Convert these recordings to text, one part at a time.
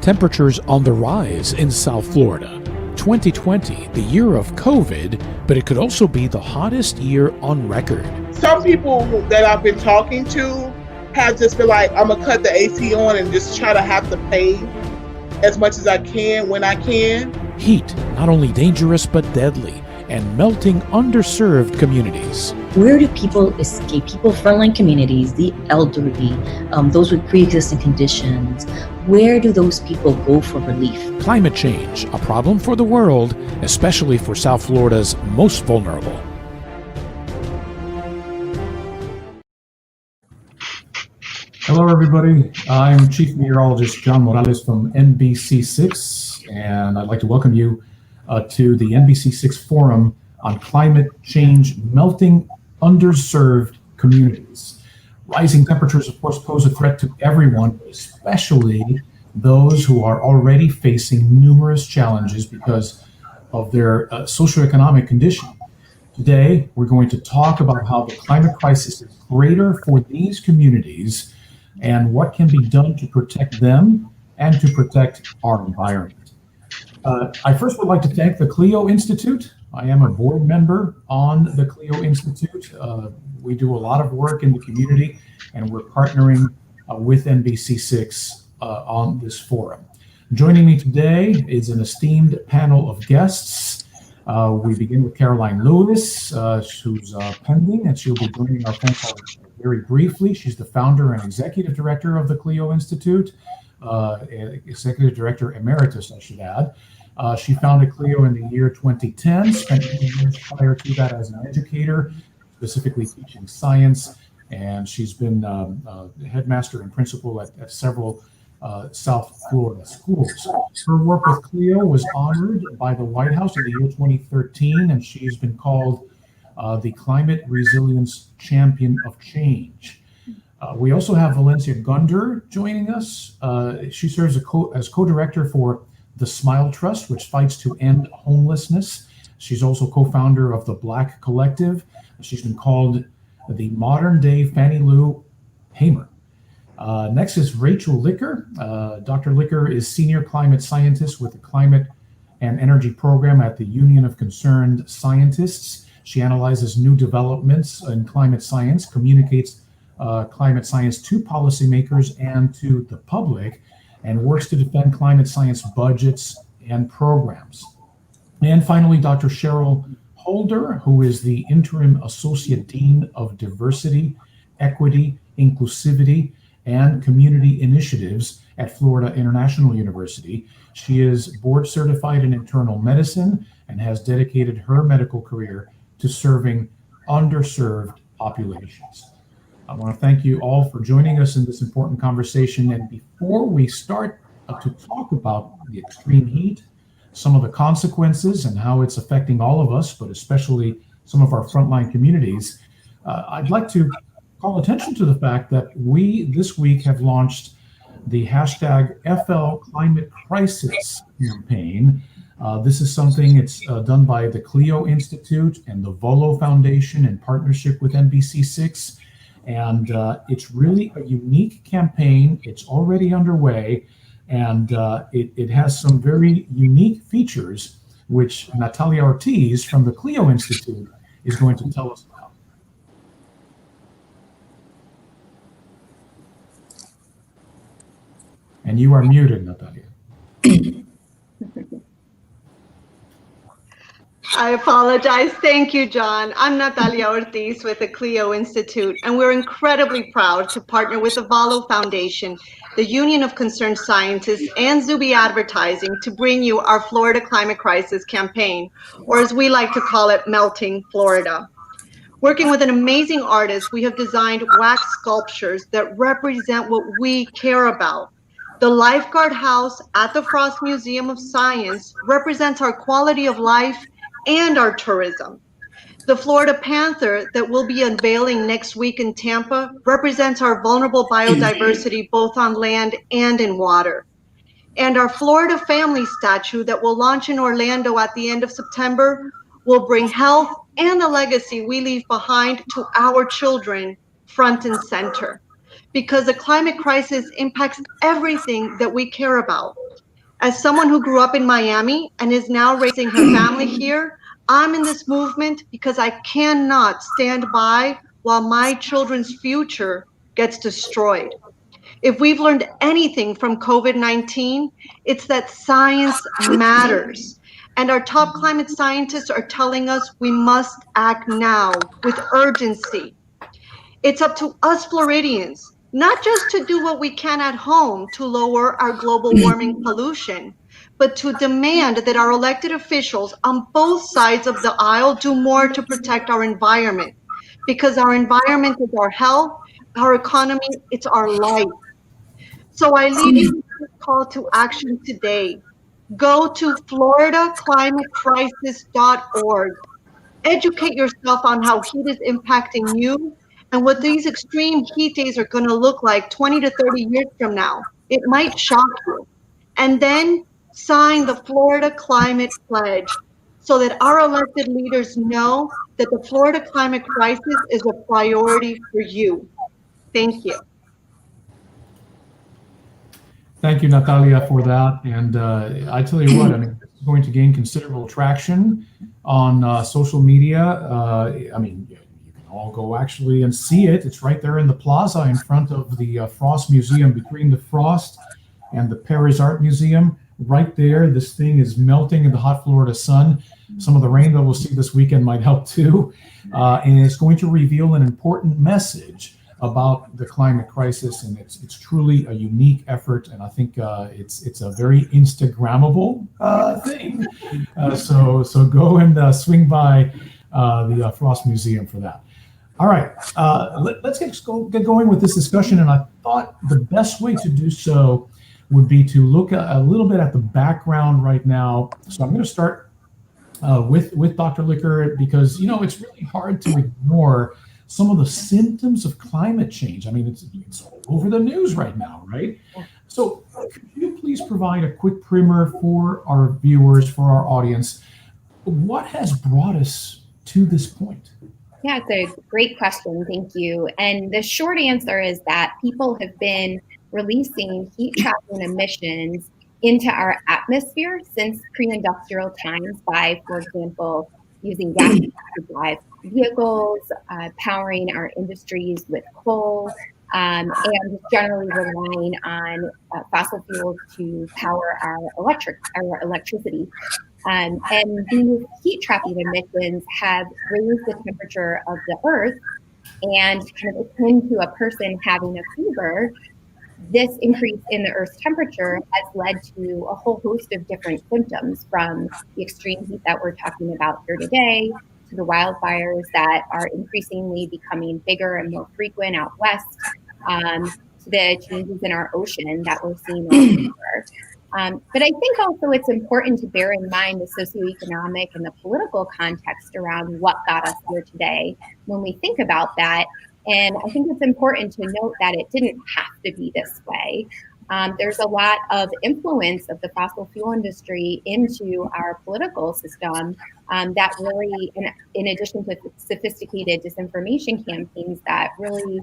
Temperatures on the rise in South Florida. 2020, the year of COVID, but it could also be the hottest year on record. Some people that I've been talking to have just been like, I'm gonna cut the AC on and just try to have to pay as much as I can when I can. Heat, not only dangerous but deadly, and melting underserved communities. Where do people escape? People, frontline communities, the elderly, those with pre-existing conditions, where do those people go for relief? Climate change, a problem for the world, especially for South Florida's most vulnerable. Hello, everybody. I'm Chief Meteorologist John Morales from NBC6, and I'd like to welcome you to the NBC6 Forum on Climate Change Melting Underserved Communities. Rising temperatures, of course, pose a threat to everyone, especially those who are already facing numerous challenges because of their socioeconomic condition. Today, we're going to talk about how the climate crisis is greater for these communities and what can be done to protect them and to protect our environment. I first would like to thank the CLEO Institute. I am a board member on the CLEO Institute. We do a lot of work in the community, and we're partnering with NBC6 on this forum. Joining me today is an esteemed panel of guests. We begin with Caroline Lewis, who's pending, and she'll be joining our phone call very briefly. She's the founder and executive director of the CLEO Institute, executive director emeritus, I should add. She founded CLEO in the year 2010, spent 10 years prior to that as an educator, specifically teaching science, and she's been headmaster and principal at several South Florida schools. Her work with CLEO was honored by the White House in the year 2013, and she has been called the Climate Resilience Champion of Change. We also have Valencia Gunder joining us. She serves as co-director for the Smile Trust, which fights to end homelessness. She's also co-founder of the Black Collective. She's been called the modern-day Fannie Lou Hamer. Next is Rachel Licker. Dr. Licker is senior climate scientist with the Climate and Energy Program at the Union of Concerned Scientists. She analyzes new developments in climate science, communicates climate science to policymakers and to the public, and works to defend climate science budgets and programs. And finally, Dr. Cheryl Holder, who is the interim associate dean of diversity, equity, inclusivity, and community initiatives at Florida International University. She is board certified in internal medicine and has dedicated her medical career to serving underserved populations. I want to thank you all for joining us in this important conversation. And before we start to talk about the extreme heat, some of the consequences and how it's affecting all of us, but especially some of our frontline communities, I'd like to call attention to the fact that we this week have launched the hashtag FL Climate Crisis campaign. This is something it's done by the CLEO Institute and the Volo Foundation in partnership with NBC6. And it's really a unique campaign. It's already underway, and it has some very unique features, which Natalia Ortiz from the CLEO Institute is going to tell us about. And you are muted, Natalia. I apologize. Thank you, John. I'm Natalia Ortiz with the CLEO Institute, and we're incredibly proud to partner with the Valo Foundation, the Union of Concerned Scientists, and Zuby Advertising to bring you our Florida Climate Crisis campaign, or as we like to call it, Melting Florida. Working with an amazing artist, we have designed wax sculptures that represent what we care about. The Lifeguard House at the Frost Museum of Science represents our quality of life and our tourism. The Florida Panther that we'll be unveiling next week in Tampa represents our vulnerable biodiversity both on land and in water. And our Florida Family statue that will launch in Orlando at the end of September will bring health and the legacy we leave behind to our children front and center. Because the climate crisis impacts everything that we care about. As someone who grew up in Miami and is now raising her family here, I'm in this movement because I cannot stand by while my children's future gets destroyed. If we've learned anything from COVID-19, it's that science matters. And our top climate scientists are telling us we must act now with urgency. It's up to us Floridians, not just to do what we can at home to lower our global warming pollution, but to demand that our elected officials on both sides of the aisle do more to protect our environment. Because our environment is our health, our economy, it's our life. So I leave you with this call to action today. Go to floridaclimatecrisis.org. Educate yourself on how heat is impacting you and what these extreme heat days are going to look like 20 to 30 years from now. It might shock you. And then sign the Florida Climate Pledge so that our elected leaders know that the Florida climate crisis is a priority for you. Thank you. Thank you, Natalia, for that. And I tell you what, I mean, this is going to gain considerable traction on social media. I mean, you can all go actually and see it. It's right there in the plaza in front of the Frost Museum, between the Frost and the Paris Art Museum. Right there, this thing is melting in the hot Florida sun. Some of the rain that we'll see this weekend might help too. And it's going to reveal an important message about the climate crisis, and it's truly a unique effort, and I think it's a very Instagrammable thing. So go and swing by the Frost Museum for that. All right, let's get going with this discussion, and I thought the best way to do so would be to look a little bit at the background right now. So I'm going to start with Dr. Licker, because it's really hard to ignore some of the symptoms of climate change. I mean, it's all over the news right now, right? So could you please provide a quick primer for our viewers, for our audience? What has brought us to this point? Yeah, it's a great question. Thank you. And the short answer is that people have been releasing heat-trapping emissions into our atmosphere since pre-industrial times by, for example, using gas to drive vehicles, powering our industries with coal, and generally relying on fossil fuels to power our electricity. And these heat trapping emissions have raised the temperature of the earth, and kind of akin to a person having a fever. This increase in the Earth's temperature has led to a whole host of different symptoms, from the extreme heat that we're talking about here today, to the wildfires that are increasingly becoming bigger and more frequent out west, to the changes in our ocean that we're seeing all over. But I think also it's important to bear in mind the socioeconomic and the political context around what got us here today when we think about that. And I think it's important to note that it didn't have to be this way. There's a lot of influence of the fossil fuel industry into our political system that really, in addition to sophisticated disinformation campaigns that really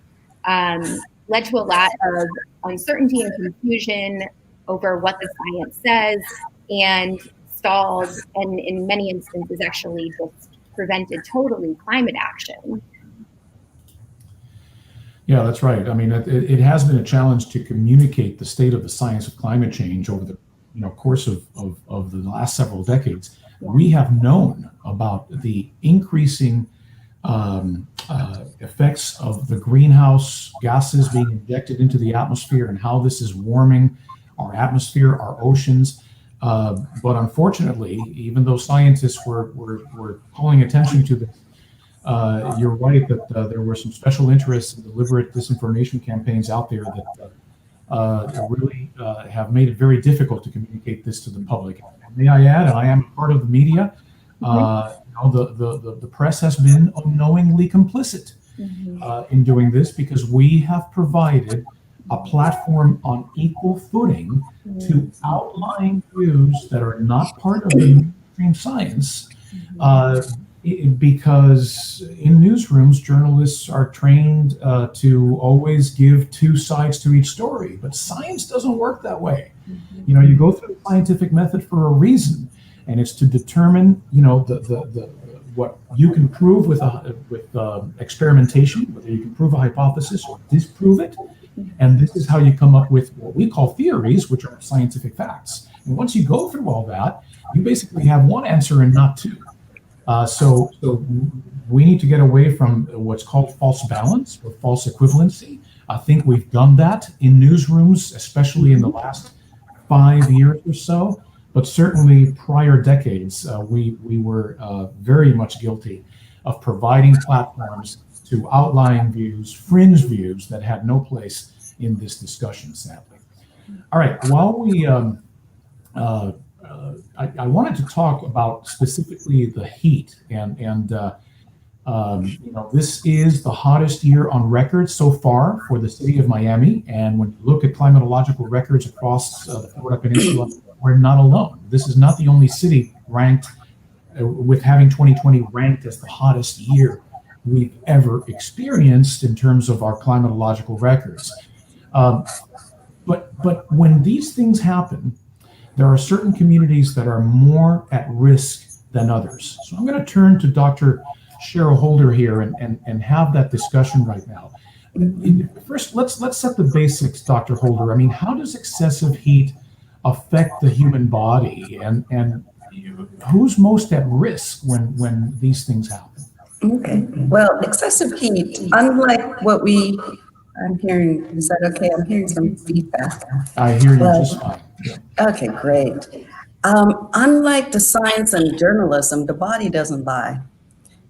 led to a lot of uncertainty and confusion over what the science says, and stalled, and in many instances actually just prevented totally climate action. Yeah, that's right. I mean, it has been a challenge to communicate the state of the science of climate change over the course of the last several decades. We have known about the increasing effects of the greenhouse gases being injected into the atmosphere and how this is warming our atmosphere, our oceans. But unfortunately, even though scientists were calling attention to this, you're right that there were some special interests and deliberate disinformation campaigns out there that really have made it very difficult to communicate this to the public. And may I add, and I am part of the media, the press has been unknowingly complicit in doing this, because we have provided a platform on equal footing to outline views that are not part of the mainstream science. Because in newsrooms, journalists are trained to always give two sides to each story, but science doesn't work that way. You go through scientific method for a reason, and it's to determine, you know, the what you can prove with experimentation, whether you can prove a hypothesis or disprove it. And this is how you come up with what we call theories, which are scientific facts. And once you go through all that, you basically have one answer and not two. So we need to get away from what's called false balance or false equivalency. I think we've done that in newsrooms, especially in the last 5 years or so. But certainly prior decades, we were very much guilty of providing platforms to outlying views, fringe views that had no place in this discussion, sadly. All right, while we, I wanted to talk about specifically the heat, and you know, this is the hottest year on record so far for the city of Miami. And when you look at climatological records across the Florida Peninsula, we're not alone. This is not the only city ranked with having 2020 ranked as the hottest year we've ever experienced in terms of our climatological records. But when these things happen, there are certain communities that are more at risk than others. So I'm going to turn to Dr. Cheryl Holder here and have that discussion right now. First, let's set the basics, Dr. Holder. I mean, how does excessive heat affect the human body, and who's most at risk when these things happen? Okay. Well, excessive heat, unlike what I'm hearing, is that okay? I'm hearing some feedback. I hear you just fine. Yeah. Okay, great. Unlike the science and journalism, the body doesn't lie.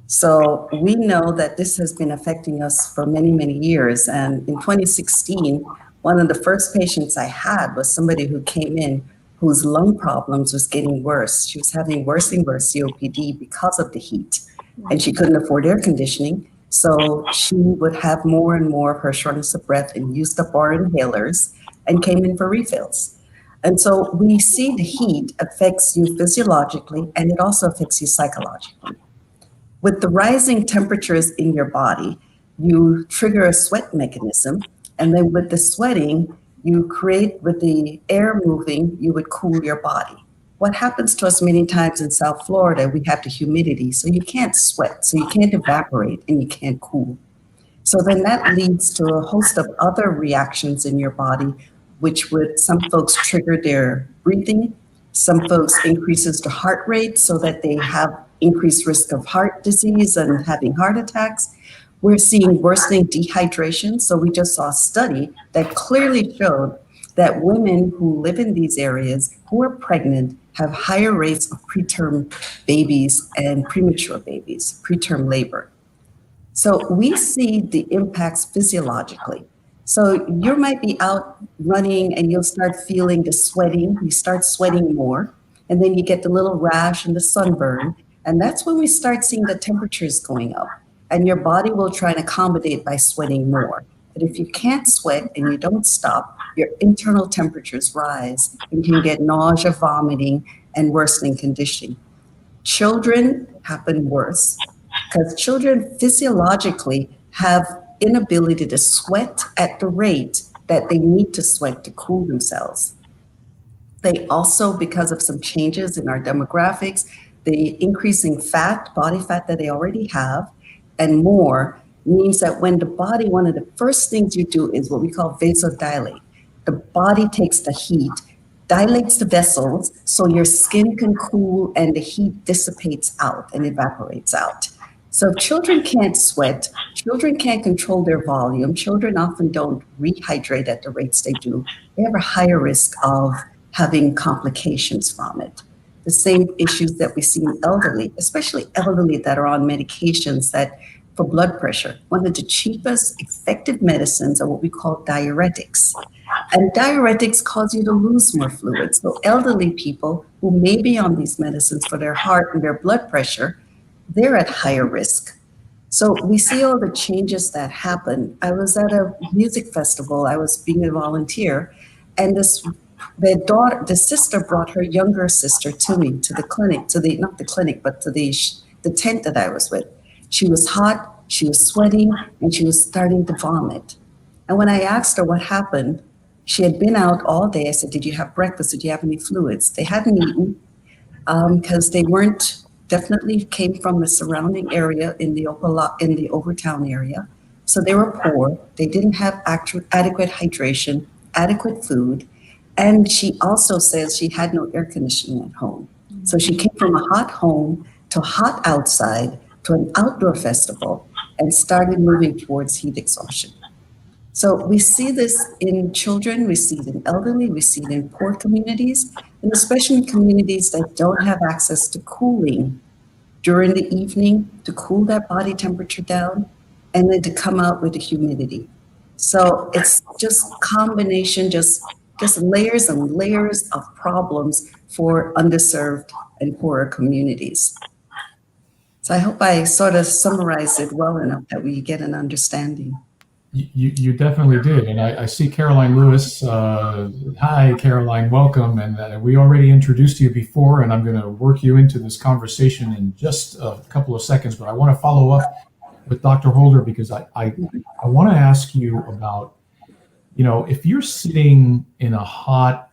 So we know that this has been affecting us for many, many years. And in 2016, one of the first patients I had was somebody who came in whose lung problems was getting worse. She was having worse and worse COPD because of the heat, and she couldn't afford air conditioning. So she would have more and more of her shortness of breath and used up our inhalers and came in for refills. And so we see the heat affects you physiologically, and it also affects you psychologically. With the rising temperatures in your body, you trigger a sweat mechanism, and then with the sweating, you create, with the air moving, you would cool your body. What happens to us many times in South Florida, we have the humidity, so you can't sweat, so you can't evaporate, and you can't cool. So then that leads to a host of other reactions in your body, which would, some folks trigger their breathing, some folks increases the heart rate so that they have increased risk of heart disease and having heart attacks. We're seeing worsening dehydration. So we just saw a study that clearly showed that women who live in these areas who are pregnant have higher rates of preterm babies and premature babies, preterm labor. So we see the impacts physiologically. So you might be out running and you'll start feeling the sweating. You start sweating more, and then you get the little rash and the sunburn. And that's when we start seeing the temperatures going up. And your body will try and accommodate by sweating more. But if you can't sweat and you don't stop, your internal temperatures rise and you can get nausea, vomiting, and worsening condition. Children happen worse because children physiologically have inability to sweat at the rate that they need to sweat to cool themselves. They also, because of some changes in our demographics, the increasing fat, body fat that they already have, and more, means that when the body, one of the first things you do is what we call vasodilate. The body takes the heat, dilates the vessels so your skin can cool and the heat dissipates out and evaporates out. So children can't sweat, children can't control their volume, children often don't rehydrate at the rates they do. They have a higher risk of having complications from it. The same issues that we see in elderly, especially elderly that are on medications that for blood pressure. One of the cheapest effective medicines are what we call diuretics. And diuretics cause you to lose more fluid. So elderly people who may be on these medicines for their heart and their blood pressure, they're at higher risk. So we see all the changes that happen. I was at a music festival. I was being a volunteer, and the sister brought her younger sister to me, to the clinic, not the clinic, but to the tent that I was with. She was hot, she was sweating, and she was starting to vomit. And when I asked her what happened, She had been out all day. I said, "Did you have breakfast? Did you have any fluids?" They hadn't eaten because they weren't, definitely came from the surrounding area in the Overtown area. So they were poor. They didn't have adequate hydration, adequate food. And she also says she had no air conditioning at home. So she came from a hot home to hot outside to an outdoor festival and started moving towards heat exhaustion. So we see this in children, we see it in elderly, we see it in poor communities, and especially in communities that don't have access to cooling during the evening to cool that body temperature down, and then to come out with the humidity. So it's just combination, just layers and layers of problems for underserved and poorer communities. So I hope I sort of summarized it well enough that we get an understanding. You definitely did. And I see Caroline Lewis. Hi, Caroline, welcome. And we already introduced you before, and I'm going to work you into this conversation in just a couple of seconds. But I want to follow up with Dr. Holder because I want to ask you about, if you're sitting in a hot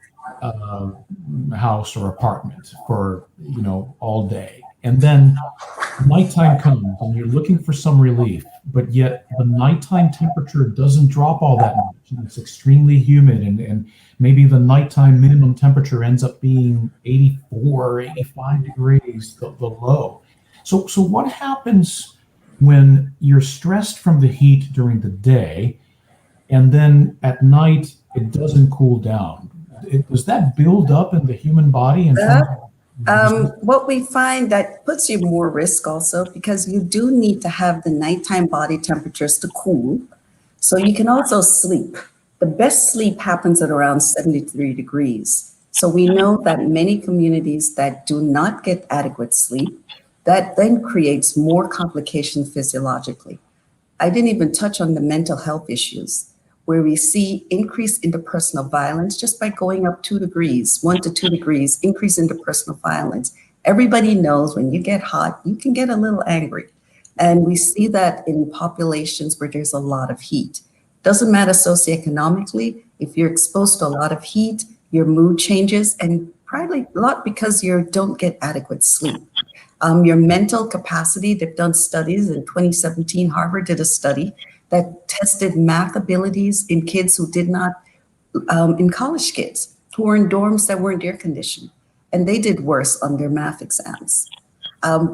house or apartment for, all day, and then nighttime comes and you're looking for some relief, but yet the nighttime temperature doesn't drop all that much. And it's extremely humid, and maybe the nighttime minimum temperature ends up being 84, 85 degrees, the low. So what happens when you're stressed from the heat during the day, and then at night it doesn't cool down? Does that build up in the human body? What we find that puts you more risk also, because you do need to have the nighttime body temperatures to cool, so you can also sleep. The best sleep happens at around 73 degrees. So we know that many communities that do not get adequate sleep, that then creates more complications physiologically. I didn't even touch on the mental health issues, where we see increased interpersonal violence just by going up 2 degrees, 1 to 2 degrees, increase interpersonal violence. Everybody knows when you get hot, you can get a little angry. And we see that in populations where there's a lot of heat. Doesn't matter socioeconomically, if you're exposed to a lot of heat, your mood changes, and probably a lot because you don't get adequate sleep. Your mental capacity, they've done studies. In 2017, Harvard did a study that tested math abilities in kids who did not, in college kids who were in dorms that weren't air conditioned, and they did worse on their math exams.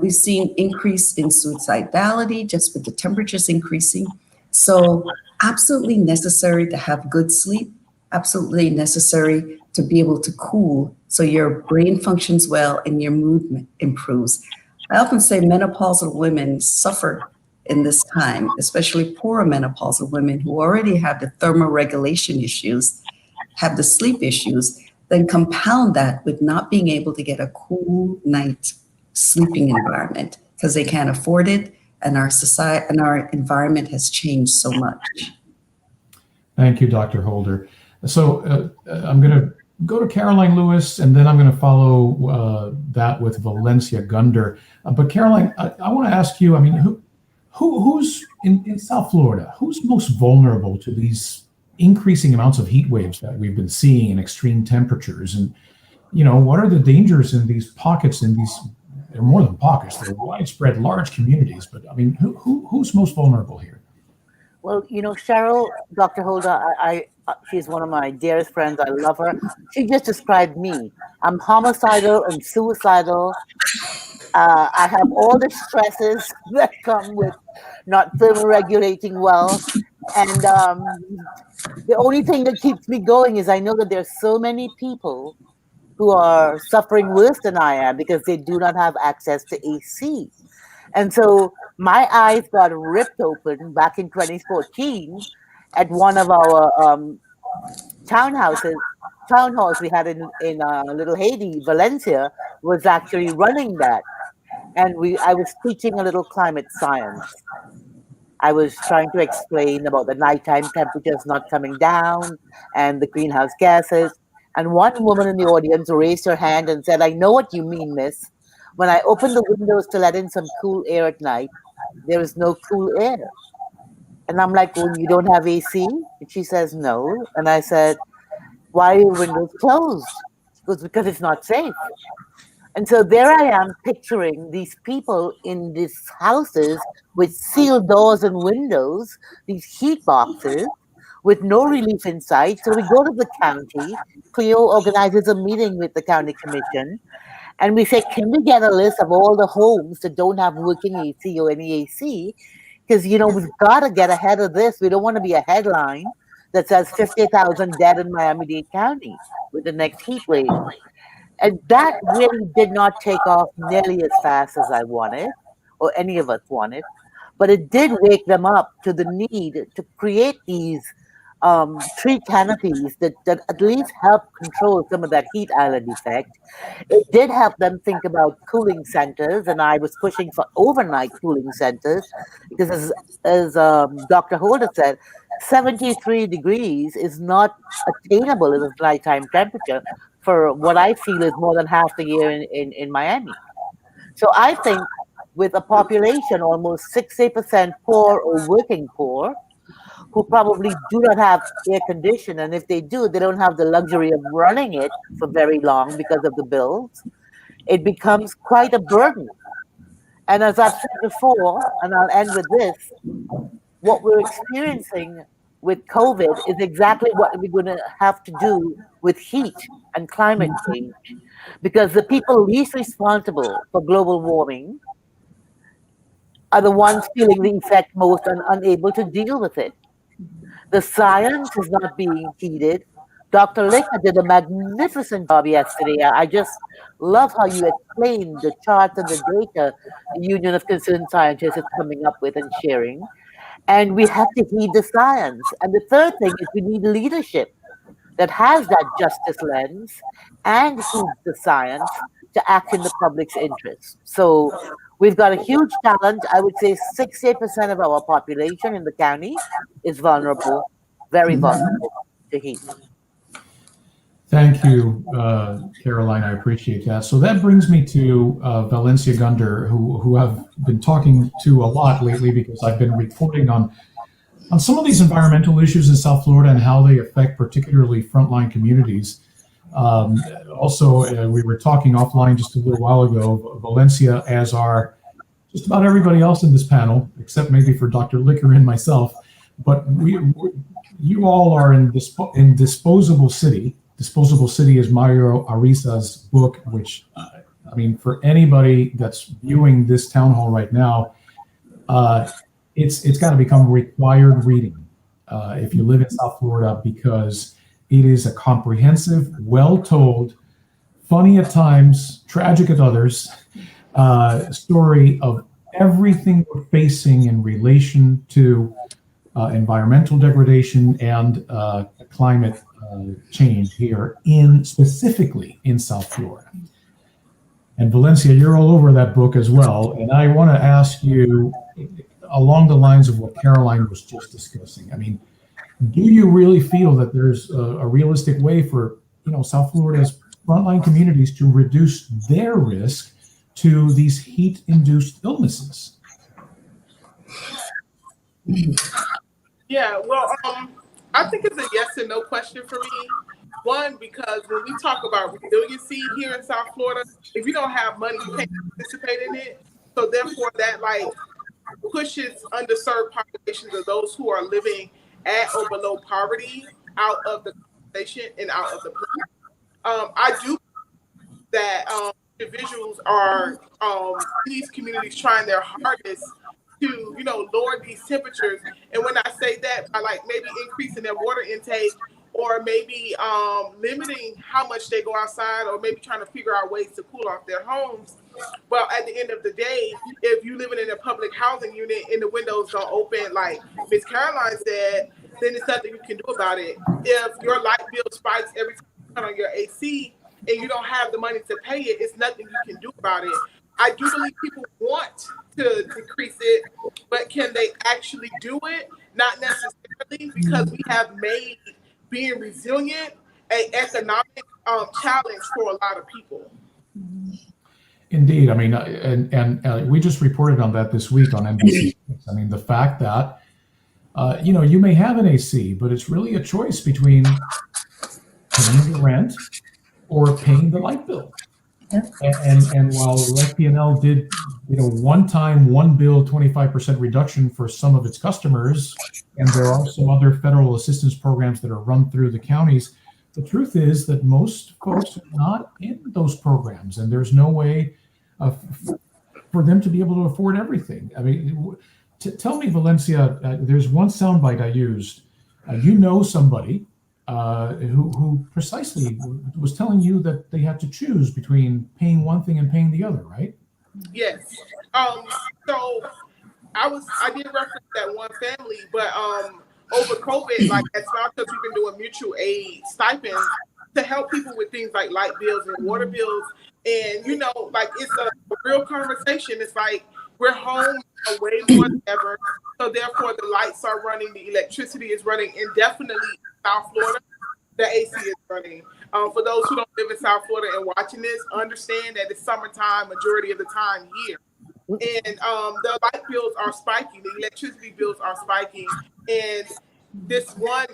We've seen increase in suicidality just with the temperatures increasing. So absolutely necessary to have good sleep, absolutely necessary to be able to cool so your brain functions well and your mood improves. I often say menopausal women suffer in this time, especially poorer menopausal women who already have the thermoregulation issues, have the sleep issues, then compound that with not being able to get a cool night sleeping environment because they can't afford it, and our society and our environment has changed so much. Thank you, Dr. Holder. So I'm going to go to Caroline Lewis, and then I'm going to follow that with Valencia Gunder. But Caroline, I want to ask you, who's in South Florida, who's most vulnerable to these increasing amounts of heat waves that we've been seeing in extreme temperatures? And, what are the dangers in these pockets, they're more than pockets, they're widespread, large communities, but who's most vulnerable here? Well, Cheryl, Dr. Holder, she's one of my dearest friends. I love her. She just described me. I'm homicidal and suicidal. I have all the stresses that come with not thermoregulating well. And the only thing that keeps me going is I know that there's so many people who are suffering worse than I am because they do not have access to AC. And so my eyes got ripped open back in 2014 at one of our town halls we had in Little Haiti. Valencia was actually running that. And I was teaching a little climate science. I was trying to explain about the nighttime temperatures not coming down and the greenhouse gases. And one woman in the audience raised her hand and said, "I know what you mean, miss. When I open the windows to let in some cool air at night, there is no cool air." And I'm like, "Well, you don't have AC?" And she says, "No." And I said, Why are your windows closed? It's because it's not safe. And so there I am picturing these people in these houses with sealed doors and windows, these heat boxes with no relief in sight. So we go to the county. CLEO organizes a meeting with the county commission, and we say, can we get a list of all the homes that don't have working AC or any AC? Because, we've got to get ahead of this. We don't want to be a headline that says 50,000 dead in Miami-Dade County with the next heat wave. And that really did not take off nearly as fast as I wanted, or any of us wanted. But it did wake them up to the need to create these tree canopies that at least help control some of that heat island effect. It did help them think about cooling centers, and I was pushing for overnight cooling centers because, as Dr. Holder said, 73 degrees is not attainable as a nighttime temperature for what I feel is more than half the year in Miami. So I think with a population almost 60% poor or working poor, who probably do not have air conditioning, and if they do, they don't have the luxury of running it for very long because of the bills, it becomes quite a burden. And as I've said before, and I'll end with this, what we're experiencing with COVID is exactly what we're going to have to do with heat and climate change, because the people least responsible for global warming are the ones feeling the effect most and unable to deal with it. The science is not being heeded. Dr. Licker did a magnificent job yesterday. I just love how you explained the charts and the data the Union of Concerned Scientists is coming up with and sharing. And we have to heed the science. And the third thing is we need leadership that has that justice lens and heeds the science to act in the public's interest. So we've got a huge challenge. I would say 68% of our population in the county is vulnerable, very vulnerable to heat. Thank you, Caroline. I appreciate that. So that brings me to Valencia Gunder, who I've been talking to a lot lately because I've been reporting on some of these environmental issues in South Florida and how they affect particularly frontline communities. Also, we were talking offline just a little while ago, Valencia, as are just about everybody else in this panel, except maybe for Dr. Licker and myself, but you all are in Disposable City. Disposable City is Mario Ariza's book, which, for anybody that's viewing this town hall right now, it's got to become required reading if you live in South Florida, because it is a comprehensive, well-told, funny at times, tragic at others, story of everything we're facing in relation to environmental degradation and climate change here, specifically in South Florida. And Valencia, you're all over that book as well. And I want to ask you, along the lines of what Caroline was just discussing, do you really feel that there's a realistic way for South Florida's frontline communities to reduce their risk to these heat-induced illnesses? Yeah, well, I think it's a yes and no question for me. One, because when we talk about resiliency here in South Florida, if you don't have money, you can't participate in it. So therefore, that pushes underserved populations of those who are living at or below poverty out of the conversation and out of the plan. I do that individuals are in these communities trying their hardest to lower these temperatures. And when I say that, by maybe increasing their water intake, or maybe limiting how much they go outside, or maybe trying to figure out ways to cool off their homes. Well, at the end of the day, if you're living in a public housing unit and the windows don't open, like Ms. Caroline said, then there's nothing you can do about it. If your light bill spikes every time you turn on your AC and you don't have the money to pay it, it's nothing you can do about it. I do believe people want to decrease it, but can they actually do it? Not necessarily, because we have made being resilient an economic challenge for a lot of people. Indeed. And we just reported on that this week on NBC. The fact that, you may have an AC, but it's really a choice between paying the rent or paying the light bill. And while FPNL did, one time, one bill, 25% reduction for some of its customers, and there are some other federal assistance programs that are run through the counties, the truth is that most folks are not in those programs, and there's no way for them to be able to afford everything. I mean, tell me, Valencia, there's one soundbite I used. Somebody who precisely was telling you that they had to choose between paying one thing and paying the other, right? Yes. So I did reference that one family, but over COVID, like at Smile Touch, we've been doing mutual aid stipends to help people with things like light bills and water bills. And like it's a real conversation. It's like we're home way more than ever. So therefore the lights are running, the electricity is running indefinitely in South Florida. The AC is running. For those who don't live in South Florida and watching this, understand that it's summertime majority of the time here. And the light bills are spiking, the electricity bills are spiking. And this one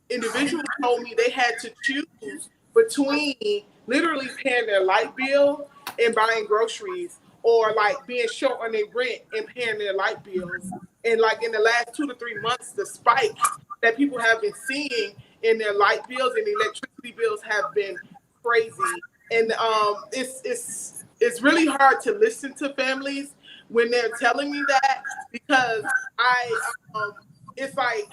individual told me they had to choose between literally paying their light bill and buying groceries, or like being short on their rent and paying their light bills. And like in the last 2 to 3 months, the spike that people have been seeing in their light bills and electricity bills have been crazy. And it's really hard to listen to families when they're telling me that, because it's like,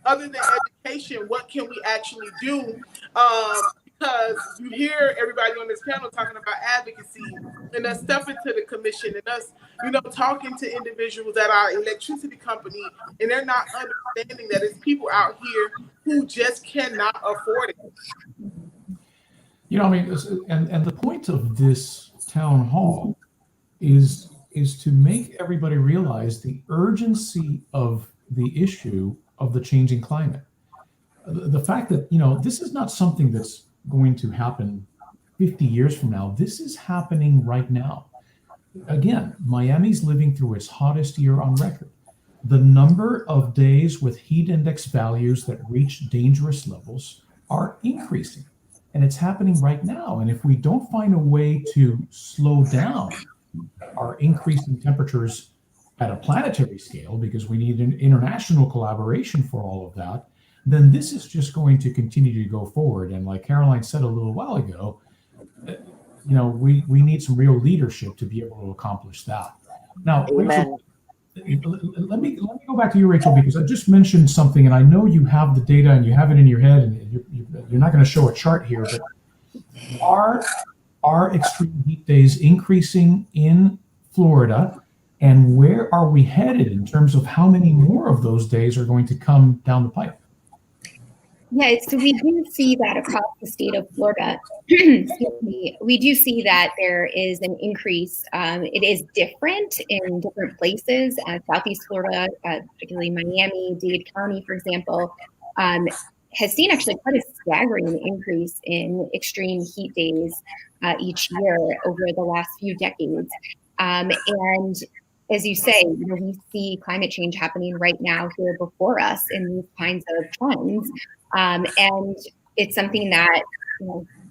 other than education, what can we actually do? Because you hear everybody on this panel talking about advocacy, and us stepping to the commission, and us, talking to individuals at our electricity company, and they're not understanding that it's people out here who just cannot afford it. And the point of this town hall is to make everybody realize the urgency of the issue of the changing climate. The fact that, this is not something that's going to happen 50 years from now. This is happening right now. Again, Miami's living through its hottest year on record. The number of days with heat index values that reach dangerous levels are increasing, and it's happening right now. And if we don't find a way to slow down our increasing temperatures at a planetary scale, because we need an international collaboration for all of that, then this is just going to continue to go forward. And like Caroline said a little while ago, we need some real leadership to be able to accomplish that. Now, Rachel, let me go back to you, Rachel, because I just mentioned something, and I know you have the data and you have it in your head, and you're not going to show a chart here, but are extreme heat days increasing in Florida? And where are we headed in terms of how many more of those days are going to come down the pipe? Yeah, so we do see that across the state of Florida. Excuse me. We do see that there is an increase. It is different in different places. Southeast Florida, particularly Miami, Dade County, for example, has seen actually quite a staggering increase in extreme heat days each year over the last few decades. And as you say, we see climate change happening right now here before us in these kinds of trends. And it's something that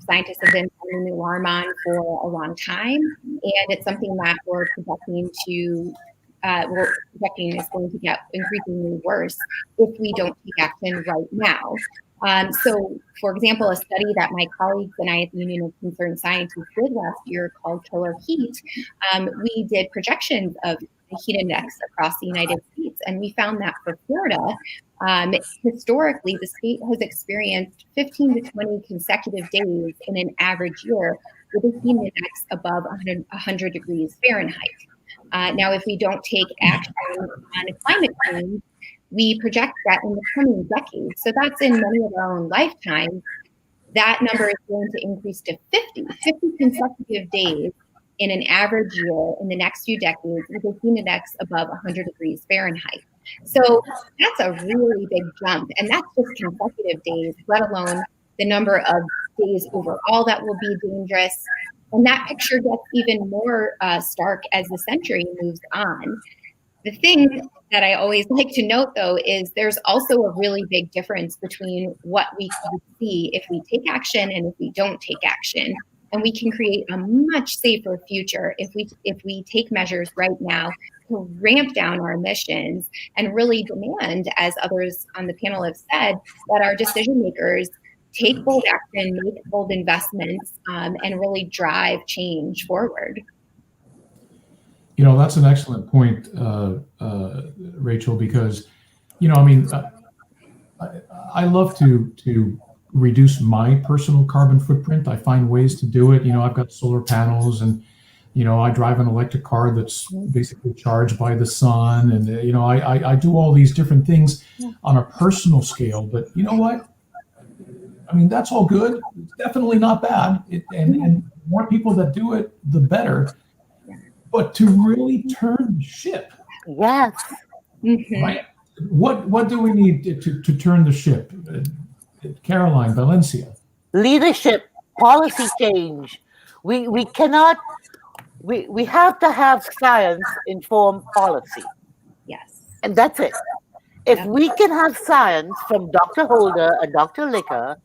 scientists have been sounding the alarm on for a long time, and it's something that we're projecting is going to get increasingly worse if we don't take action right now. So, for example, a study that my colleagues and I at the Union of Concerned Scientists did last year called Killer Heat, we did projections of the heat index across the United States, and we found that for Florida, historically, the state has experienced 15 to 20 consecutive days in an average year with a heat index above 100 degrees Fahrenheit. Now, if we don't take action on climate change, we project that in the coming decades. So that's in many of our own lifetimes. That number is going to increase to 50 consecutive days in an average year in the next few decades with a heat index above 100 degrees Fahrenheit. So that's a really big jump. And that's just consecutive days, let alone the number of days overall that will be dangerous. And that picture gets even more stark as the century moves on. The thing that I always like to note, though, is there's also a really big difference between what we can see if we take action and if we don't take action. And we can create a much safer future if we take measures right now to ramp down our emissions and really demand, as others on the panel have said, that our decision makers take bold action, make bold investments, and really drive change forward. You know, that's an excellent point, Rachel, because, you know, I mean, I love to reduce my personal carbon footprint. I find ways to do it. You know, I've got solar panels, and, you know, I drive an electric car that's basically charged by the sun. And, you know, I do all these different things on a personal scale. But you know what? I mean, that's all good. It's definitely not bad. And the more people that do it, the better. But to really turn the ship. Yes. Right? What do we need to turn the ship? Caroline, Valencia. Leadership, policy change. We cannot, we have to have science inform policy. Yes. And that's it. If we can have science from Dr. Holder and Dr. Licker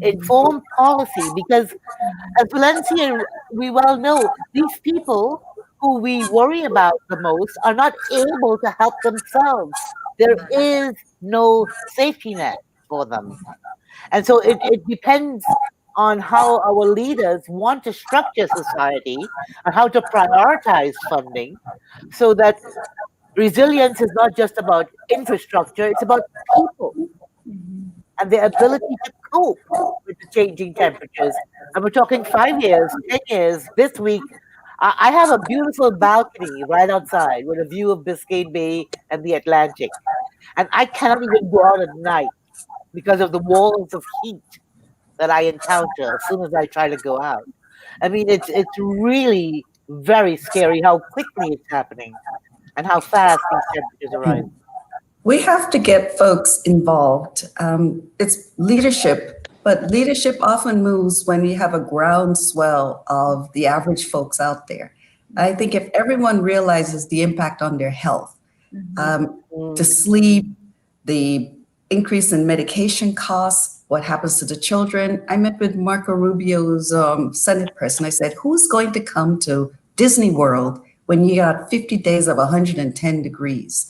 inform policy, because as Valencia, we well know, these people who we worry about the most are not able to help themselves. There is no safety net for them. And so it depends on how our leaders want to structure society and how to prioritize funding so that resilience is not just about infrastructure, it's about people and their ability to cope with the changing temperatures. And we're talking 5 years, 10 years. This week, I have a beautiful balcony right outside with a view of Biscayne Bay and the Atlantic. And I cannot even go out at night because of the walls of heat that I encounter as soon as I try to go out. I mean, it's really very scary how quickly it's happening and how fast these temperatures are rising. We have to get folks involved. It's leadership, but leadership often moves when you have a groundswell of the average folks out there. I think if everyone realizes the impact on their health, to sleep, the increase in medication costs, what happens to the children. I met with Marco Rubio's Senate person. I said, who's going to come to Disney World when you got 50 days of 110 degrees?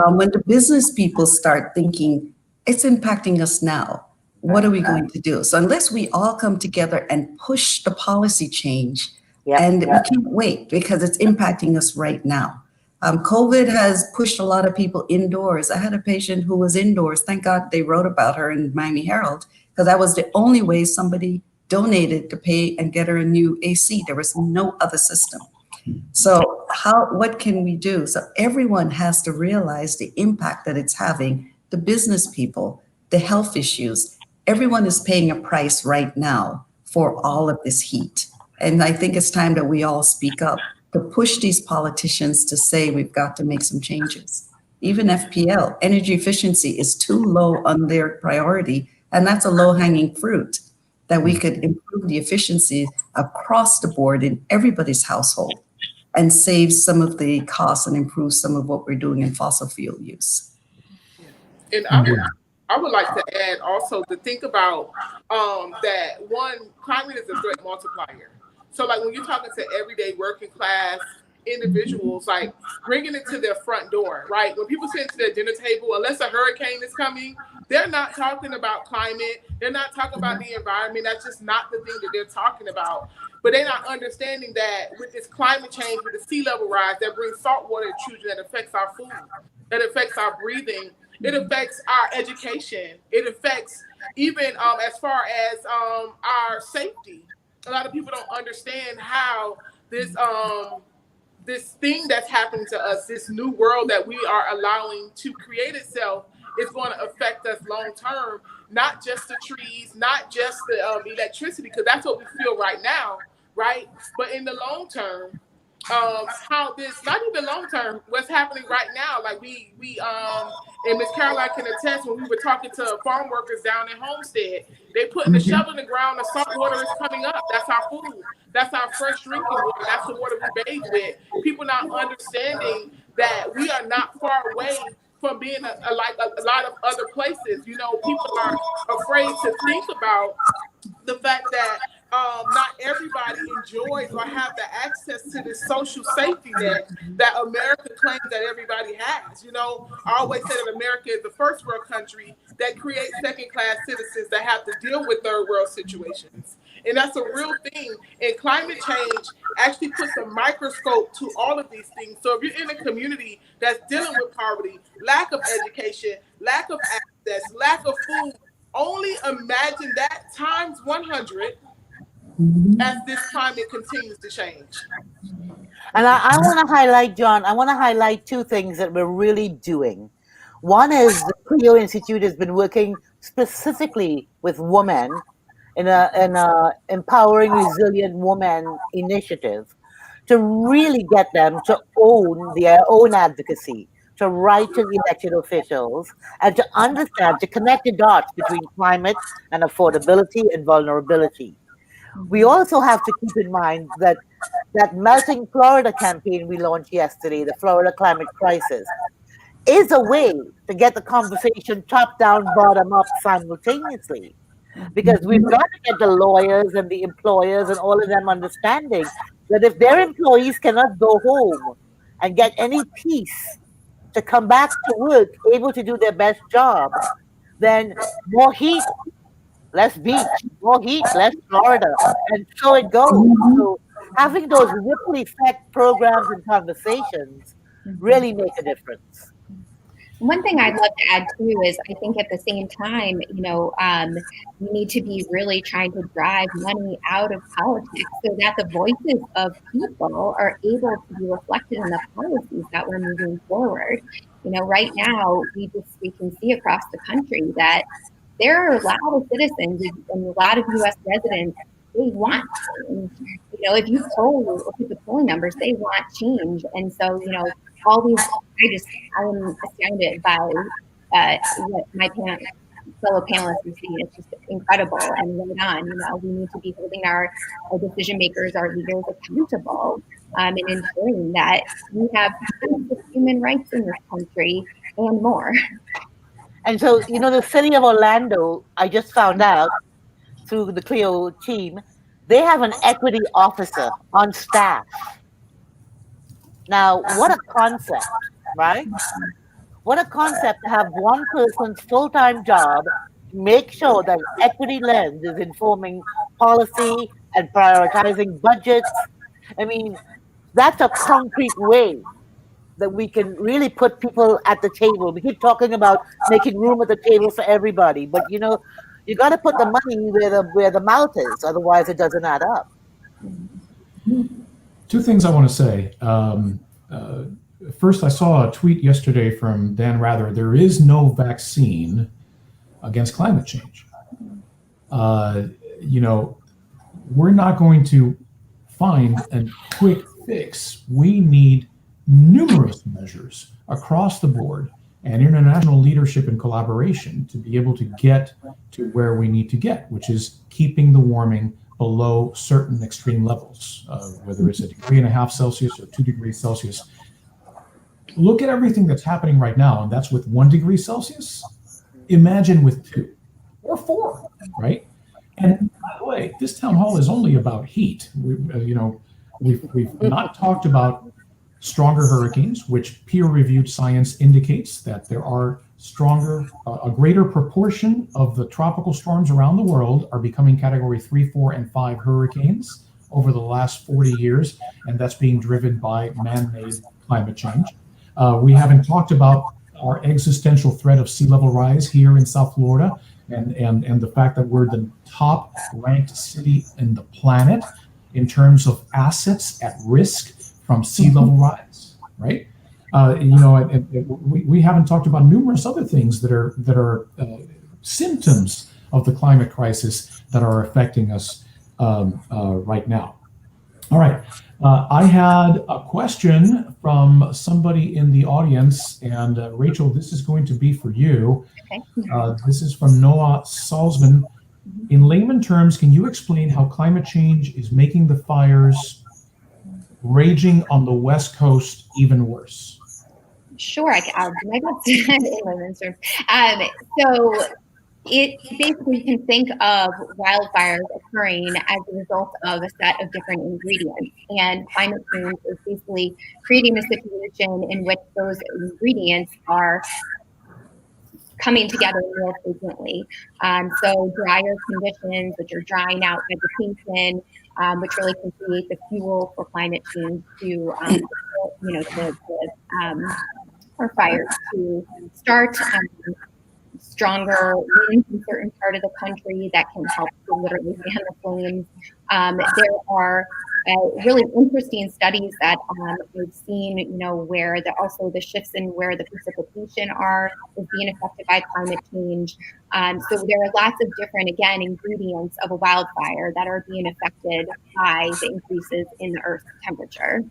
When the business people start thinking, it's impacting us now, what are we going to do? So unless we all come together and push the policy change, and we can't wait because it's impacting us right now. COVID has pushed a lot of people indoors. I had a patient who was indoors. Thank God they wrote about her in Miami Herald, because that was the only way somebody donated to pay and get her a new AC. There was no other system. So what can we do? So everyone has to realize the impact that it's having, the business people, the health issues. Everyone is paying a price right now for all of this heat. And I think it's time that we all speak up to push these politicians to say we've got to make some changes. Even FPL, energy efficiency, is too low on their priority, and that's a low-hanging fruit that we could improve the efficiency across the board in everybody's household and save some of the costs and improve some of what we're doing in fossil fuel use. And I would like to add also to think about that one, climate is a threat multiplier. So like when you're talking to everyday working class individuals, like bringing it to their front door, right? When people sit to their dinner table, unless a hurricane is coming, they're not talking about climate. They're not talking about the environment. That's just not the thing that they're talking about. But they're not understanding that with this climate change, with the sea level rise, that brings saltwater intrusion, that affects our food, that affects our breathing, it affects our education. It affects even as far as our safety. A lot of people don't understand how this this thing that's happening to us, this new world that we are allowing to create itself, is going to affect us long term. Not just the trees, not just the electricity, because that's what we feel right now, right? But in the long term, how this, not even long term, what's happening right now, like we and Miss Caroline can attest, when we were talking to farm workers down in Homestead, they putting the shovel in the ground, the salt water is coming up. That's our food. That's our fresh drinking water. That's the water we bathe with. People not understanding that we are not far away from being like a lot of other places. You know, people are afraid to think about the fact that not everybody enjoys or have the access to this social safety net that America claims that everybody has. You know, I always say that America is the first world country that creates second-class citizens that have to deal with third world situations. And that's a real thing. And climate change actually puts a microscope to all of these things. So if you're in a community that's dealing with poverty, lack of education, lack of access, lack of food, only imagine that times 100 as this climate continues to change. And I want to highlight, John, I want to highlight two things that we're really doing. One is the CLEO Institute has been working specifically with women in a Empowering Resilient Women initiative to really get them to own their own advocacy, to write to the elected officials, and to understand, to connect the dots between climate and affordability and vulnerability. We also have to keep in mind that Melting Florida campaign we launched yesterday, the Florida Climate Crisis, is a way to get the conversation top down, bottom up simultaneously. Because we've got to get the lawyers and the employers and all of them understanding that if their employees cannot go home and get any peace to come back to work, able to do their best job, then more heat, less beach, more heat, less Florida, and so it goes. So having those ripple effect programs and conversations really make a difference. One thing I'd love to add too is I think at the same time, you know, we need to be really trying to drive money out of politics so that the voices of people are able to be reflected in the policies that we're moving forward. You know, right now we can see across the country that there are a lot of citizens and a lot of U.S. residents, they want change. You know, if you poll, look at the polling numbers, they want change. And so, you know, all these, I'm astounded by what my fellow panelists are saying. It's just incredible and right on. You know, we need to be holding our decision makers, our leaders accountable, and ensuring that we have human rights in this country and more. And so, you know, the city of Orlando, I just found out through the CLEO team, they have an equity officer on staff. Now, what a concept, right? What a concept to have one person's full-time job to make sure that equity lens is informing policy and prioritizing budgets. I mean, that's a concrete way that we can really put people at the table. We keep talking about making room at the table for everybody, but you know, you got to put the money where the mouth is, otherwise it doesn't add up. Two things I want to say. First, I saw a tweet yesterday from Dan Rather. There is no vaccine against climate change. You know, we're not going to find a quick fix. We need numerous measures across the board and international leadership and collaboration to be able to get to where we need to get, which is keeping the warming below certain extreme levels, whether it's 1.5 degrees Celsius or 2 degrees Celsius. Look at everything that's happening right now, and that's with 1 degree Celsius. Imagine with 2 or 4, right? And by the way, this town hall is only about heat. We've not talked about stronger hurricanes, which peer-reviewed science indicates that there are a greater proportion of the tropical storms around the world are becoming category 3, 4, and 5 hurricanes over the last 40 years, and that's being driven by man-made climate change. We haven't talked about our existential threat of sea level rise here in South Florida, and the fact that we're the top ranked city in the planet in terms of assets at risk from sea level rise, right? We haven't talked about numerous other things that are symptoms of the climate crisis that are affecting us right now. All right, I had a question from somebody in the audience, and Rachel, this is going to be for you. Okay. This is from Noah Salzman. In layman terms, can you explain how climate change is making the fires raging on the West Coast even worse? Sure, I'll do my best in layman's terms. So it basically, you can think of wildfires occurring as a result of a set of different ingredients. And climate change is basically creating a situation in which those ingredients are coming together more frequently. So drier conditions, which are drying out vegetation, which really can create the fuel for climate change for fires to start. Stronger winds in certain part of the country that can help to literally fan the flames. There are really interesting studies that we've seen, where also the shifts in where the precipitation is being affected by climate change. So there are lots of different, again, ingredients of a wildfire that are being affected by the increases in the Earth's temperature.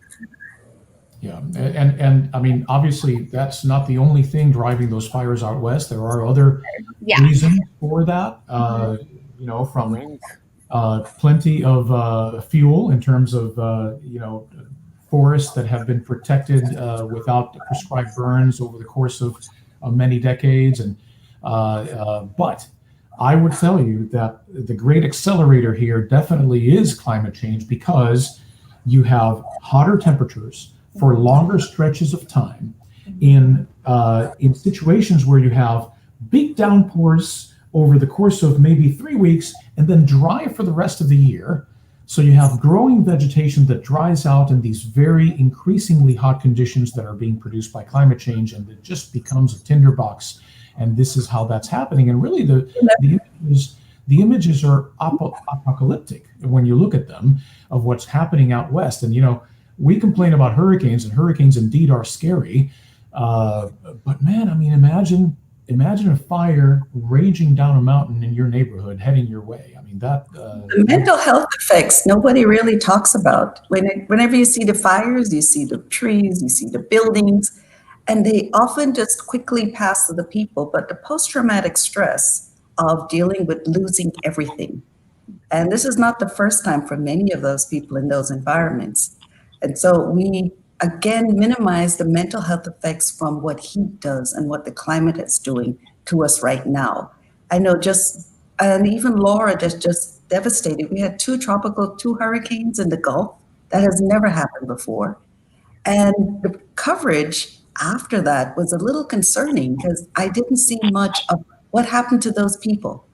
Yeah, and I mean, obviously, that's not the only thing driving those fires out west. There are other reasons for that. From plenty of fuel in terms of forests that have been protected without prescribed burns over the course of many decades, but I would tell you that the great accelerator here definitely is climate change, because you have hotter temperatures for longer stretches of time in situations where you have big downpours over the course of maybe 3 weeks and then dry for the rest of the year. So you have growing vegetation that dries out in these very increasingly hot conditions that are being produced by climate change, and it just becomes a tinderbox. And this is how that's happening. And really the images are apocalyptic when you look at them, of what's happening out west. And we complain about hurricanes, and hurricanes indeed are scary. But man, I mean, imagine a fire raging down a mountain in your neighborhood, heading your way. I mean, the mental health effects nobody really talks about. Whenever you see the fires, you see the trees, you see the buildings, and they often just quickly pass to the people. But the post-traumatic stress of dealing with losing everything, and this is not the first time for many of those people in those environments. And so we, again, minimize the mental health effects from what heat does and what the climate is doing to us right now. I know and even Laura just devastated. We had two hurricanes in the Gulf. That has never happened before. And the coverage after that was a little concerning, because I didn't see much of what happened to those people.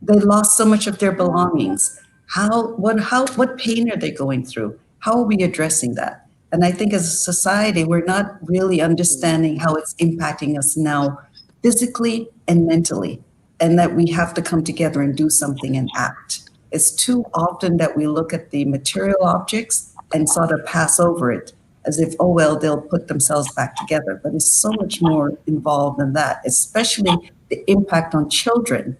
They lost so much of their belongings. What pain are they going through? How are we addressing that? And I think as a society, we're not really understanding how it's impacting us now, physically and mentally, and that we have to come together and do something and act. It's too often that we look at the material objects and sort of pass over it as if, oh, well, they'll put themselves back together. But it's so much more involved than that, especially the impact on children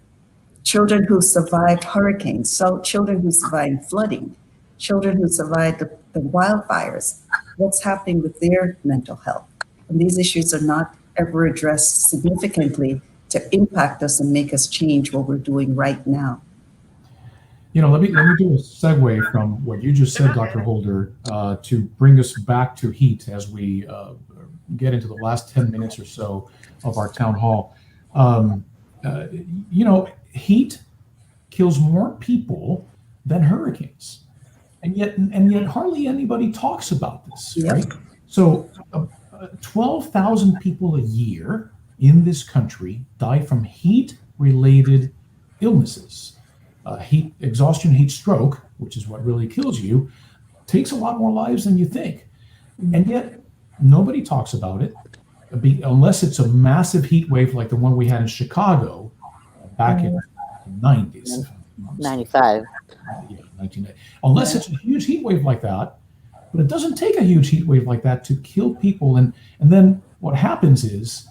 who survived hurricanes, so children who survived flooding, children who survived the wildfires. What's happening with their mental health? And these issues are not ever addressed significantly to impact us and make us change what we're doing right now. Let me do a segue from what you just said, Dr. Holder, to bring us back to heat as we get into the last 10 minutes or so of our town hall. Heat kills more people than hurricanes. And yet hardly anybody talks about this, right? So 12,000 people a year in this country die from heat-related illnesses. Heat exhaustion, heat stroke, which is what really kills you, takes a lot more lives than you think. And yet nobody talks about it, unless it's a massive heat wave like the one we had in Chicago back in the 90s. 95. Yeah, 1990. Unless it's a huge heat wave like that, but it doesn't take a huge heat wave like that to kill people. And then what happens is,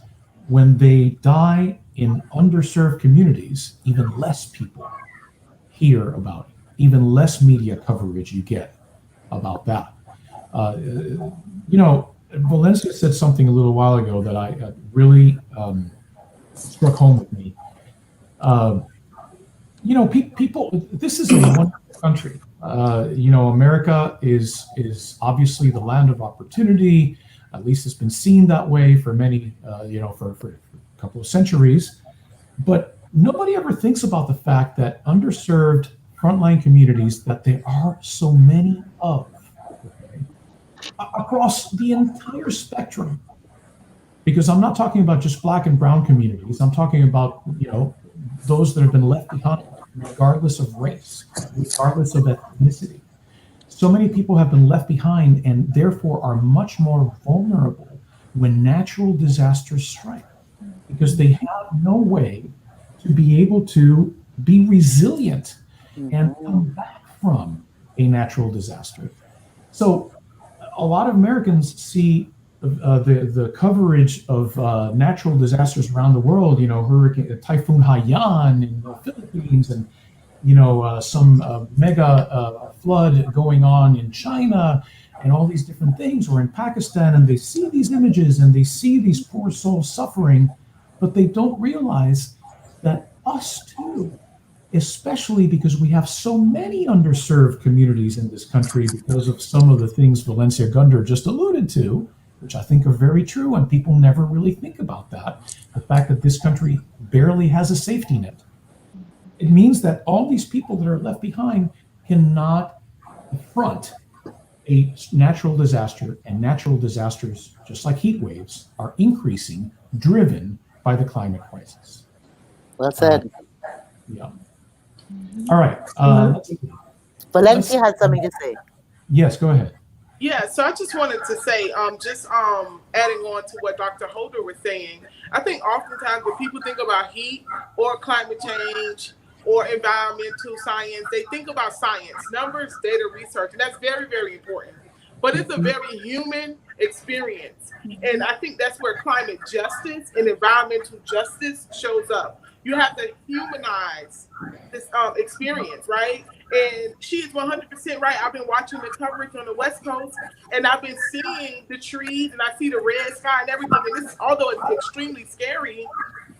when they die in underserved communities, even less people hear about it, even less media coverage you get about that. Valencia said something a little while ago that I really struck home with me. People, this is a wonderful country. America is obviously the land of opportunity. At least it's been seen that way for many, for a couple of centuries. But nobody ever thinks about the fact that underserved frontline communities that there are so many of, okay, across the entire spectrum. Because I'm not talking about just Black and brown communities. I'm talking about, those that have been left behind, regardless of race, regardless of ethnicity. So many people have been left behind and therefore are much more vulnerable when natural disasters strike, because they have no way to be able to be resilient and come back from a natural disaster. So a lot of Americans see the coverage of natural disasters around the world, Typhoon Haiyan in the Philippines, and some mega flood going on in China, and all these different things, or in Pakistan, and they see these images and they see these poor souls suffering, but they don't realize that us too, especially because we have so many underserved communities in this country because of some of the things Valencia Gunder just alluded to, which I think are very true, and people never really think about that. The fact that this country barely has a safety net. It means that all these people that are left behind cannot confront a natural disaster, and natural disasters, just like heat waves, are increasing, driven by the climate crisis. Well said. Yeah. All right. Valencia has something to say. Yes, go ahead. Yeah, so I just wanted to say, adding on to what Dr. Holder was saying, I think oftentimes when people think about heat or climate change or environmental science, they think about science, numbers, data, research, and that's very, very important. But it's a very human experience. And I think that's where climate justice and environmental justice shows up. You have to humanize this experience, right? And she is 100% right. I've been watching the coverage on the West Coast, and I've been seeing the trees, and I see the red sky and everything. And this, although it's extremely scary,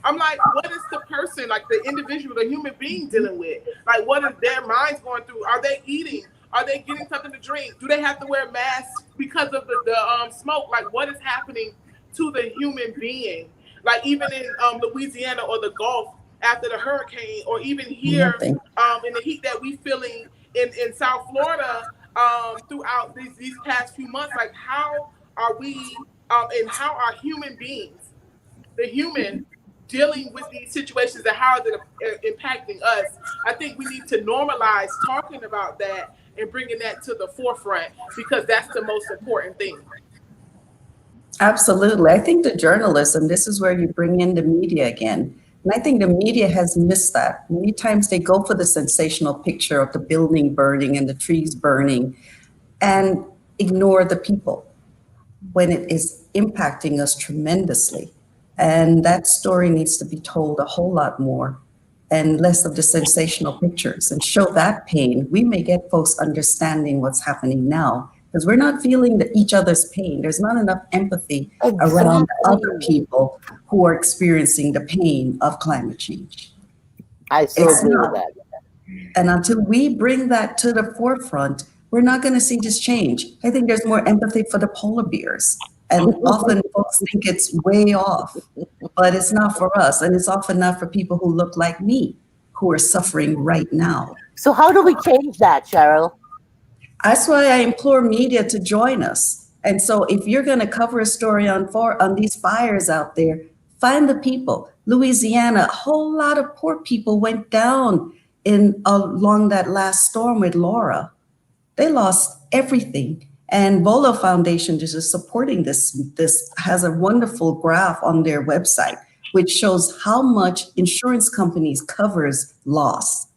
I'm like, what is the person, like the individual, the human being dealing with? Like, what is their minds going through? Are they eating? Are they getting something to drink? Do they have to wear masks because of the smoke? Like, what is happening to the human being? Like, even in Louisiana or the Gulf after the hurricane, or even here in the heat that we feeling in South Florida throughout these past few months, like, how are we and how are human beings, the human, dealing with these situations, and how is it impacting us? I think we need to normalize talking about that and bringing that to the forefront, because that's the most important thing. Absolutely. I think the journalism, this is where you bring in the media again. And I think the media has missed that. Many times they go for the sensational picture of the building burning and the trees burning and ignore the people when it is impacting us tremendously. And that story needs to be told a whole lot more, and less of the sensational pictures, and show that pain. We may get folks understanding what's happening now, because we're not feeling each other's pain. There's not enough empathy around other people who are experiencing the pain of climate change. I so agree with that. And until we bring that to the forefront, we're not going to see this change. I think there's more empathy for the polar bears. And often folks think it's way off, but it's not for us. And it's often not for people who look like me, who are suffering right now. So how do we change that, Cheryl? That's why I implore media to join us. And so if you're going to cover a story on these fires out there, find the people. Louisiana, a whole lot of poor people went down along that last storm with Laura. They lost everything. And Volo Foundation is supporting this. This has a wonderful graph on their website, which shows how much insurance companies covers loss.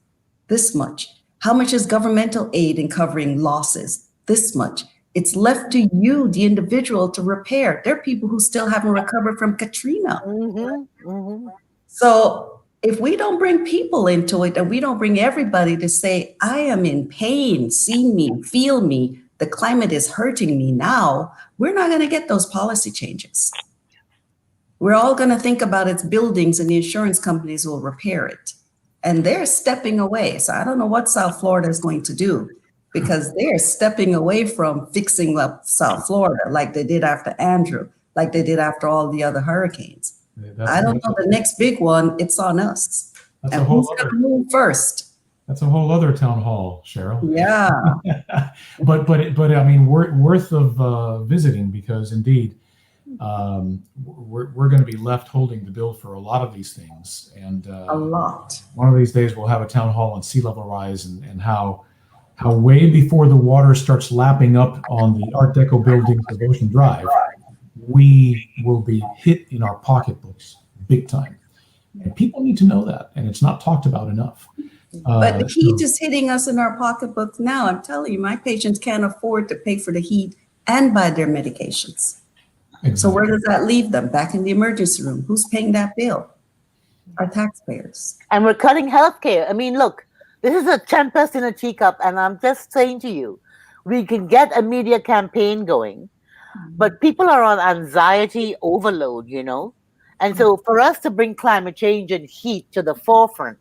This much. How much is governmental aid in covering losses? This much. It's left to you, the individual, to repair. There are people who still haven't recovered from Katrina. So if we don't bring people into it, and we don't bring everybody to say, I am in pain, see me, feel me, the climate is hurting me now, we're not going to get those policy changes. We're all going to think about its buildings, and the insurance companies will repair it. And they're stepping away. So I don't know what South Florida is going to do. because they're stepping away from fixing up South Florida like they did after Andrew, like they did after all the other hurricanes. I don't know, the next big one, it's on us. That's and a whole who's going to move first? That's a whole other town hall, Cheryl. Yeah. but I mean, worth of visiting, because indeed, we're going to be left holding the bill for a lot of these things. And a lot. One of these days we'll have a town hall on sea level rise, and how way before the water starts lapping up on the Art Deco buildings of Ocean Drive, we will be hit in our pocketbooks big time. And people need to know that, and it's not talked about enough. But the heat is hitting us in our pocketbooks now. I'm telling you, my patients can't afford to pay for the heat and buy their medications. Exactly. So where does that leave them? Back in the emergency room. Who's paying that bill? Our taxpayers. And we're cutting healthcare. I mean, look, this is a tempest in a teacup, and I'm just saying to you, we can get a media campaign going, but people are on anxiety overload, you know? And so for us to bring climate change and heat to the forefront,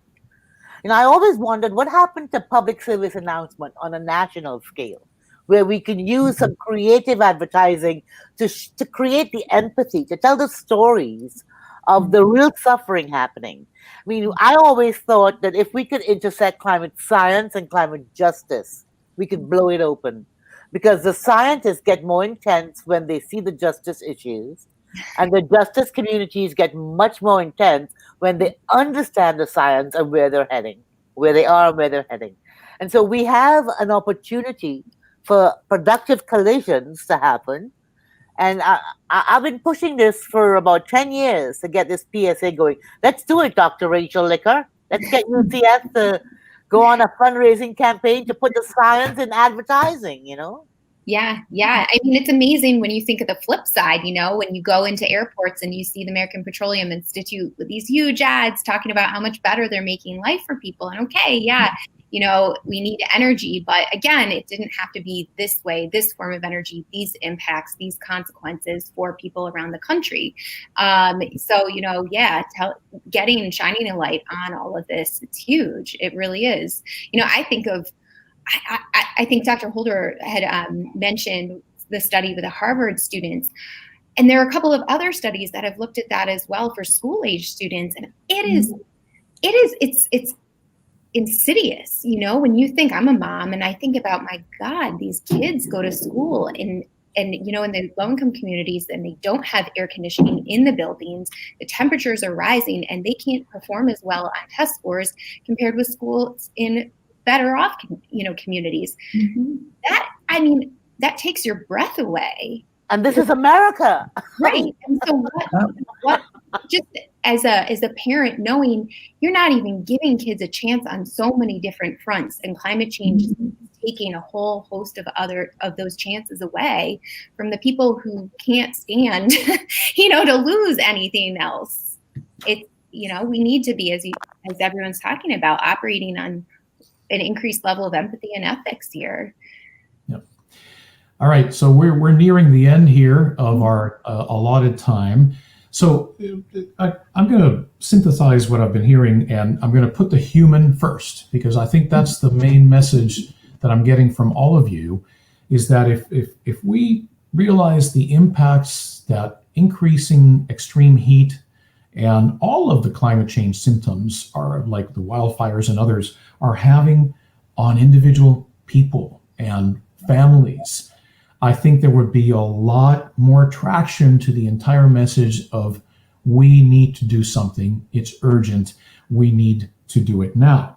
and I always wondered what happened to public service announcement on a national scale, where we can use some creative advertising to create the empathy, to tell the stories of the real suffering happening. I mean, I always thought that if we could intersect climate science and climate justice, we could blow it open, because the scientists get more intense when they see the justice issues, and the justice communities get much more intense when they understand the science and where they're heading, where they are and where they're heading. And so we have an opportunity for productive collisions to happen. And I've been pushing this for about 10 years to get this PSA going. Let's do it, Dr. Rachel Licker. Let's get UCF to go on a fundraising campaign to put the science in advertising, you know? Yeah. I mean, it's amazing when you think of the flip side, you know, when you go into airports and you see the American Petroleum Institute with these huge ads talking about how much better they're making life for people. And okay, yeah, you know, we need energy, but again, it didn't have to be this way, this form of energy, these impacts, these consequences for people around the country. So, you know, yeah, getting and shining a light on all of this, it's huge. It really is. You know, I think Dr. Holder had mentioned the study with the Harvard students, and there are a couple of other studies that have looked at that as well for school age students, and it's insidious. You know, when you think, I'm a mom and I think about, my God, these kids go to school and you know, in the low-income communities, and they don't have air conditioning in the buildings, the temperatures are rising, and they can't perform as well on test scores compared with schools in better off, you know, communities. That takes your breath away. And this is America, right? And so what? Just as a parent, knowing you're not even giving kids a chance on so many different fronts, and climate change is taking a whole host of those chances away from the people who can't stand, you know, to lose anything else. It's, you know, we need to be, as everyone's talking about, operating on an increased level of empathy and ethics here. Yep. All right, so we're nearing the end here of our allotted time. So I'm going to synthesize what I've been hearing, and I'm going to put the human first, because I think that's the main message that I'm getting from all of you, is that if we realize the impacts that increasing extreme heat and all of the climate change symptoms are, like the wildfires and others, are having on individual people and families, I think there would be a lot more traction to the entire message of, we need to do something. It's urgent. We need to do it now.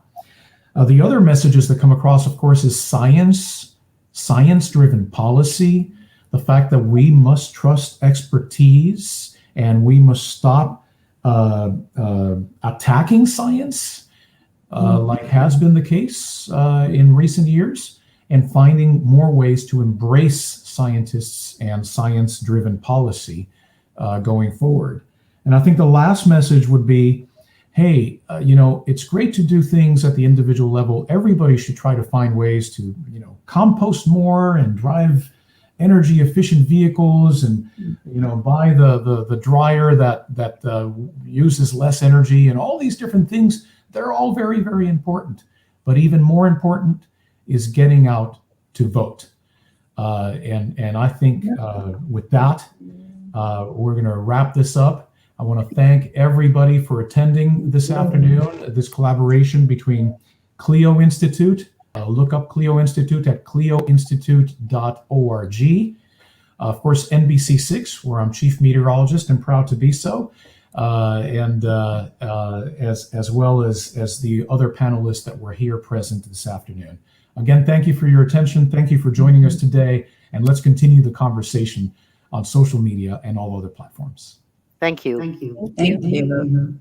The other messages that come across, of course, is science-driven policy, the fact that we must trust expertise and we must stop attacking science, like has been the case in recent years, and finding more ways to embrace scientists and science-driven policy going forward. And I think the last message would be, hey, you know, it's great to do things at the individual level. Everybody should try to find ways to, you know, compost more and drive energy efficient vehicles, and, you know, buy the dryer that uses less energy, and all these different things. They're all very, very important. But even more important is getting out to vote. And I think with that, we're going to wrap this up. I want to thank everybody for attending this afternoon, this collaboration between CLEO Institute. Look up CLEO Institute at cleoinstitute.org. Of course, NBC6, where I'm chief meteorologist and proud to be so, and as well as the other panelists that were here present this afternoon. Again, thank you for your attention. Thank you for joining us today, and let's continue the conversation on social media and all other platforms. Thank you. Thank you.